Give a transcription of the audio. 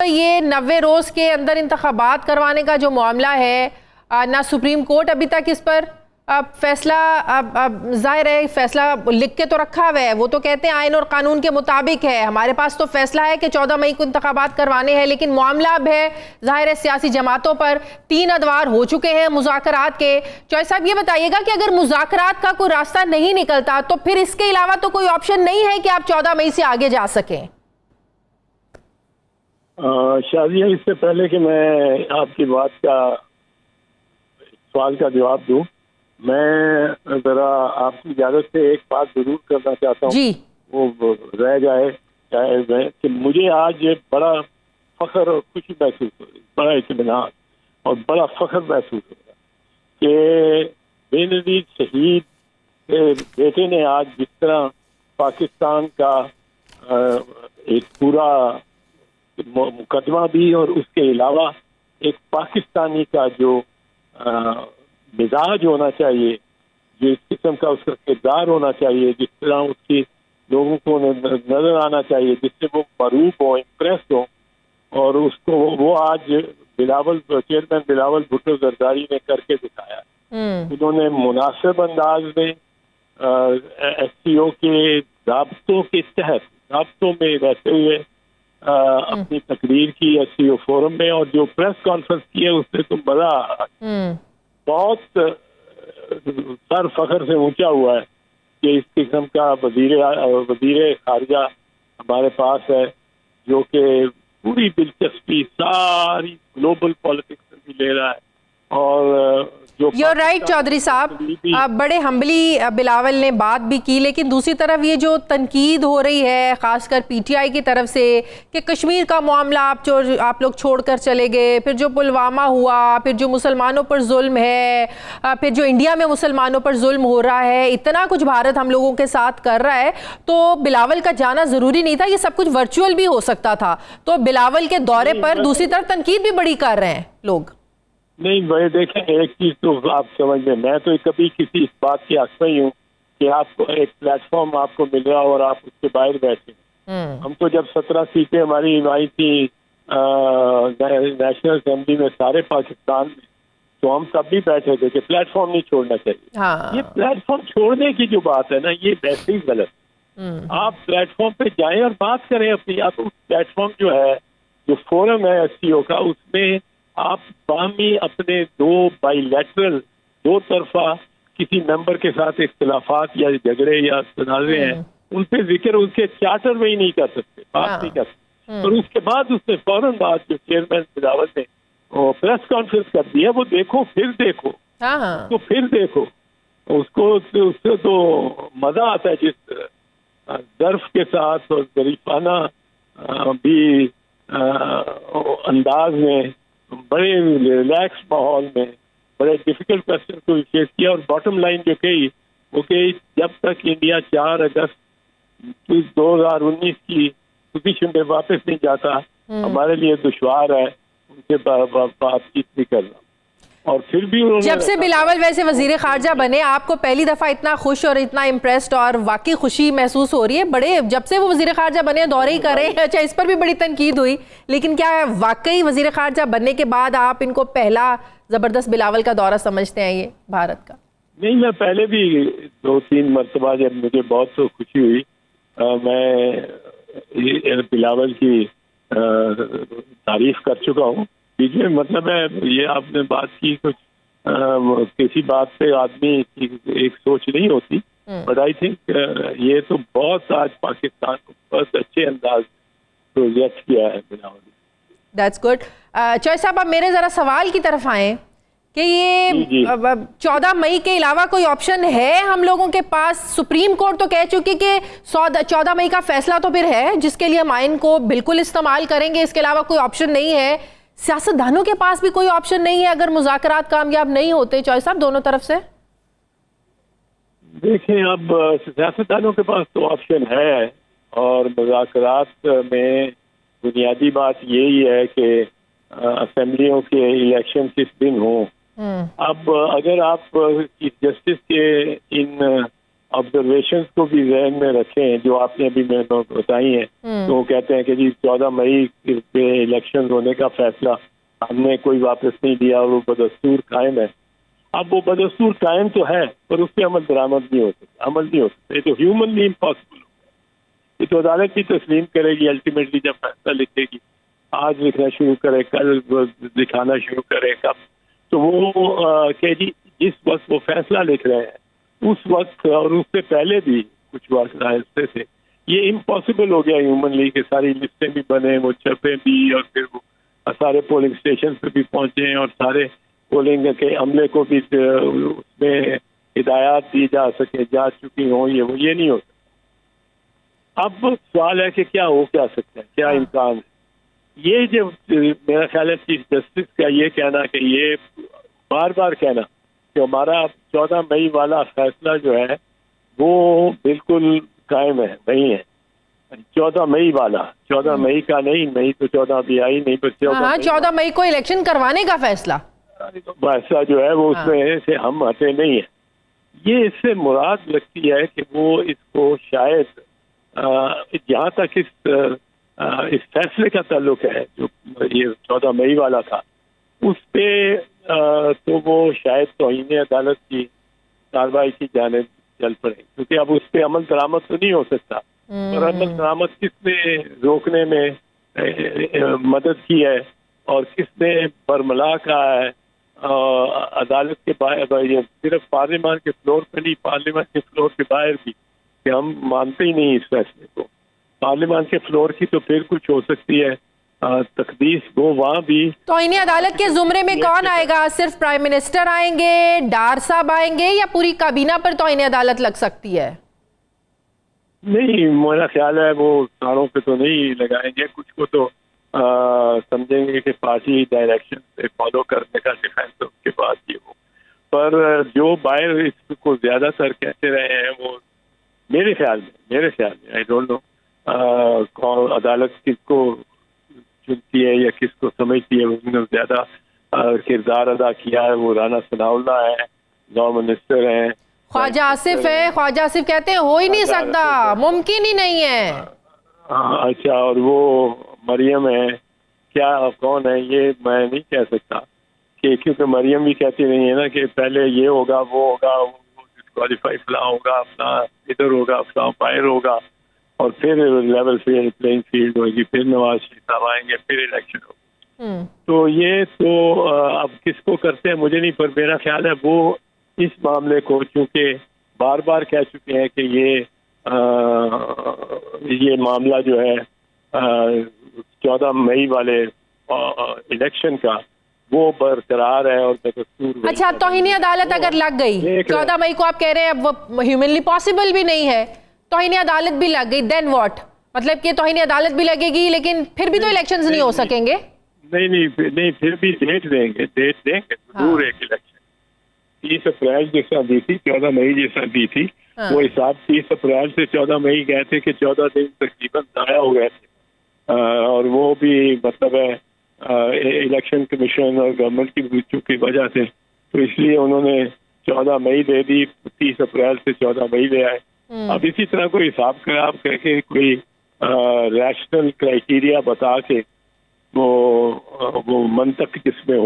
ये 90 रोज के अंदर इंतखाबात करवाने का जो मामला है, ना सुप्रीम कोर्ट अभी तक इस पर फैसला, जाहिर है फैसला लिख के तो रखा हुआ है, वो तो कहते हैं आइन और कानून के मुताबिक है। हमारे पास तो फैसला है कि 14 मई को इंतखाबात करवाने हैं, लेकिन मामला अब है जाहिर है सियासी जमातों पर। 3 अदवार हो चुके हैं मुज़ाकरात के। चौधरी साहब ये बताइएगा कि अगर मुज़ाकरात का कोई रास्ता नहीं निकलता तो फिर इसके अलावा तो कोई ऑप्शन नहीं है कि आप 14 मई से आगे जा सकें? शाजिया, इससे पहले कि मैं आपकी बात का सवाल का जवाब दूं, मैं जरा आपकी इजाजत से एक बात जरूर करना चाहता हूं जी। वो रह जाए कि मुझे आज बड़ा फख्र और खुशी महसूस हो रही, बड़ा इत्मीनान और बड़ा फख्र महसूस हो रहा कि बेनजीर शहीद के बेटे ने आज जिस तरह पाकिस्तान का एक पूरा मुकदमा भी और उसके अलावा एक पाकिस्तानी का जो मिजाज होना चाहिए, जिस किस्म का उसका किरदार होना चाहिए, जिस तरह उसकी लोगों को नजर आना चाहिए, जिससे वो मरूफ हो, इम्प्रेस हो, और उसको वो आज चेयरमैन बिलावल भुट्टो जरदारी ने करके दिखाया। उन्होंने मुनासिब अंदाज में SCO के दाब्तों के तहत, दाब्तों में रहते हुए अपनी तकरीर की SCO फोरम में, और जो प्रेस कॉन्फ्रेंस की है उससे तो बड़ा बहुत सर फख्र से ऊंचा हुआ है कि इस किस्म का वजीर खारजा हमारे पास है जो कि पूरी दिलचस्पी सारी ग्लोबल पॉलिटिक्स में भी ले रहा है। और You're right चौधरी साहब, बड़े हम्बली बिलावल ने बात भी की, लेकिन दूसरी तरफ ये जो तनकीद हो रही है खासकर PTI की तरफ से कि कश्मीर का मामला आप लोग छोड़कर चले गए, फिर जो पुलवामा हुआ, फिर जो मुसलमानों पर जुल्म है, फिर जो इंडिया में मुसलमानों पर जुल्म हो रहा है, इतना कुछ भारत हम लोगों के साथ कर रहा है, तो बिलावल का जाना ज़रूरी नहीं था, ये सब कुछ वर्चुअल भी हो सकता था। तो बिलावल के दौरे पर दूसरी तरफ तनकीद भी बड़ी कर रहे हैं लोग। नहीं भाई, देखें, एक चीज तो आप समझ में, मैं तो कभी किसी इस बात के हक में ही हूँ कि आपको एक प्लेटफॉर्म आपको मिल रहा और आप उसके बाहर बैठे। हम तो जब 17 सीटें हमारी आई थी नेशनल असेंबली में सारे पाकिस्तान में, तो हम तब भी बैठे थे कि प्लेटफॉर्म नहीं छोड़ना चाहिए। हाँ। ये प्लेटफॉर्म छोड़ने की जो बात है ना, ये वैसे ही गलत। आप प्लेटफॉर्म पे जाएं और बात करें अपनी। आप उस प्लेटफॉर्म जो है, जो फोरम है SCO का, उसमें आप बामी अपने बाइलैटरल दो तरफा किसी मेंबर के साथ इख्तिलाफात या झगड़े या तनाज़े हैं, उन पे जिक्र उसके चार्टर में ही नहीं कर सकते, बात नहीं कर सकते। और उसके बाद उसने फौरन बात जो चेयरमैन बिलावल ने प्रेस कॉन्फ्रेंस कर दी है, वो देखो फिर देखो, तो फिर देखो उसको, उससे तो मजा आता है जिस ज़र्फ के साथ और ज़रीफाना भी अंदाज में, बड़े रिलैक्स माहौल में बड़े डिफिकल्ट क्वेश्चन को फेस किया। और बॉटम लाइन जो कही वो कही, जब तक इंडिया 4 अगस्त 2019 की पोजीशन पे वापस नहीं जाता, हमारे लिए दुश्वार है उनसे बातचीत भी करना। और फिर भी जब से बिलावल वैसे वजीर खारजा बने, आपको पहली दफा इतना खुश और इतना इम्प्रेस्ड और वाकई खुशी महसूस हो रही है? बड़े जब से वो वजीर खारजा बने दौरे ही कर रहे हैं। अच्छा, इस पर भी बड़ी तनकीद हुई, लेकिन क्या वाकई वजीर खारजा बनने के बाद आप इनको पहला जबरदस्त बिलावल का दौरा समझते हैं ये भारत का? नहीं, मैं पहले भी 2-3 मरतबा जब मुझे बहुत तो खुशी हुई, मैं बिलावल की तारीफ कर चुका हूँ। देखिए, मतलब है ये आपने बात की, कुछ किसी बात पे आदमी की एक सोच नहीं होती, बट आई थिंक ये तो बहुत आज पाकिस्तान को बहुत अच्छे अंदाज प्रोजेक्ट किया है बिलावल। That's good. चौधरी साहब, आप मेरे जरा सवाल की तरफ आए कि ये 14 मई के अलावा कोई ऑप्शन है हम लोगों के पास? सुप्रीम कोर्ट तो कह चुकी कि 14 मई का फैसला तो फिर है जिसके लिए हम आइन को बिल्कुल इस्तेमाल करेंगे, इसके अलावा कोई ऑप्शन नहीं है। सियासतदानों के पास भी कोई ऑप्शन नहीं है अगर मुज़ाकरात कामयाब नहीं होते? चौधरी साहब, दोनों तरफ से देखें, अब सियासतदानों के पास तो ऑप्शन है, और मुज़ाकरात में बुनियादी बात यही है कि असेंबलियों के इलेक्शन किस दिन हों। अब अगर आप चीफ जस्टिस के इन ऑब्जर्वेशंस को भी जहन में रखें जो आपने अभी मैं बताई हैं। तो वो कहते हैं कि जी 14 मई पे इलेक्शन होने का फैसला हमने कोई वापस नहीं लिया और वो बदस्तूर कायम है। अब वो बदस्तूर कायम तो है पर उस पर अमल दरामद नहीं हो सकता, अमल नहीं हो सकता। ये तो ह्यूमनली इम्पॉसिबल। ये तो अदालत ही तस्लीम करेगी अल्टीमेटली जब फैसला लिखेगी। आज लिखना शुरू करे, कल दिखाना शुरू करे, कब तो वो कह जी जिस वक्त वो फैसला लिख रहे हैं उस वक्त और उससे पहले भी कुछ वास्ते थे, ये इम्पॉसिबल हो गया ह्यूमनली कि सारी लिस्टें भी बने, वो छपे भी और फिर वो सारे पोलिंग स्टेशन पे भी पहुंचे और सारे पोलिंग के अमले को भी उसमें हिदायत दी जा सके, जा चुकी हो ये वो, ये नहीं हो सकता। अब सवाल है कि क्या हो क्या सकता है, क्या इम्कान है। ये जो मेरा ख्याल है चीफ जस्टिस का ये कहना कि ये बार बार कहना कि हमारा 14 मई वाला फैसला जो है वो बिल्कुल कायम है, नहीं है 14 मई वाला, 14 मई का नहीं, मई तो 14 भी आई नहीं, पर 14 मई को इलेक्शन करवाने का फैसला जो है वो उसमें से हम हटे नहीं है। ये इससे मुराद लगती है कि वो इसको शायद जहाँ तक इस फैसले का ताल्लुक है जो ये 14 मई वाला था उस पे तो वो शायद तौहीन अदालत की कार्रवाई की जाने चल पड़े, क्योंकि अब उस पे अमल दरामद तो नहीं हो सकता। और अमल दरामद किसने रोकने में मदद की है और किसने बरमला कहा है अदालत के बाहर, ये सिर्फ पार्लियामेंट के फ्लोर पे नहीं, पार्लियामेंट के फ्लोर के बाहर भी, कि हम मानते ही नहीं इस फैसले को। पार्लियामेंट के फ्लोर की तो फिर कुछ हो सकती है तकदीस वो वहाँ भी। तो इन्हें अदालत के जुमरे में कौन आएगा? सिर्फ प्राइम मिनिस्टर आएंगे, डार साहब आएंगे, या पूरी काबीना पर तो इन्हें अदालत लग सकती है? नहीं, मेरा ख्याल है वो सारों पे तो नहीं लगाएंगे, कुछ को तो समझेंगे कि पार्टी डायरेक्शन से फॉलो करने का डिफेंस उसके बाद ये हो। पर जो बाहर इसको ज्यादातर कहते रहे हैं वो मेरे ख्याल में आई डोंट नो कौन अदालत किसको चुनती है या किसको समझती है, उसने ज्यादा किरदार अदा किया है वो राना सनाउल्लाह है, लॉ मिनिस्टर हैं, ख्वाजा आसिफ है। ख्वाजा आसिफ कहते हैं हो ही नहीं सकता, मुमकिन ही नहीं है। अच्छा, और वो मरियम है, क्या कौन है ये मैं नहीं कह सकता कि, क्योंकि मरियम भी कहती नहीं है ना कि पहले ये होगा वो होगा, डिस्क्वालीफाई फला होगा, अपना इधर होगा, फला बाहर होगा और फिर लेवल प्लेइंग फील्ड होगी, फिर नवाज शरीफ साहब आएंगे, फिर इलेक्शन होगी। तो ये तो अब किसको करते हैं मुझे नहीं, पर मेरा ख्याल है वो इस मामले को चूंकि बार बार कह चुके हैं कि ये मामला जो है 14 मई वाले इलेक्शन का वो बरकरार है और बदस्तूर। अच्छा, तौहीन अदालत अगर लग गई 14 मई को, आप कह रहे हैं अब वो ह्यूमनली पॉसिबल भी नहीं है, तौहीन अदालत भी लग गई, देन व्हाट? मतलब कि तौहीन अदालत भी लगेगी लेकिन फिर भी तो इलेक्शंस नहीं हो सकेंगे? नहीं, फिर भी डेट देंगे जरूर एक इलेक्शन 30 अप्रैल जैसा दी थी, 14 मई जैसा दी थी। वो हिसाब 30 अप्रैल से 14 मई गए थे कि 14 दिन तकरीबन जाया हो गए थे और वो भी मतलब है इलेक्शन कमीशन और गवर्नमेंट की मृत्यु की वजह से, तो इसलिए उन्होंने 14 मई दे दी, 30 अप्रैल से 14 मई ले आए। अब इसी तरह कोई हिसाब खराब करके कोई रैशनल क्राइटेरिया बता के वो मंतक जिसमें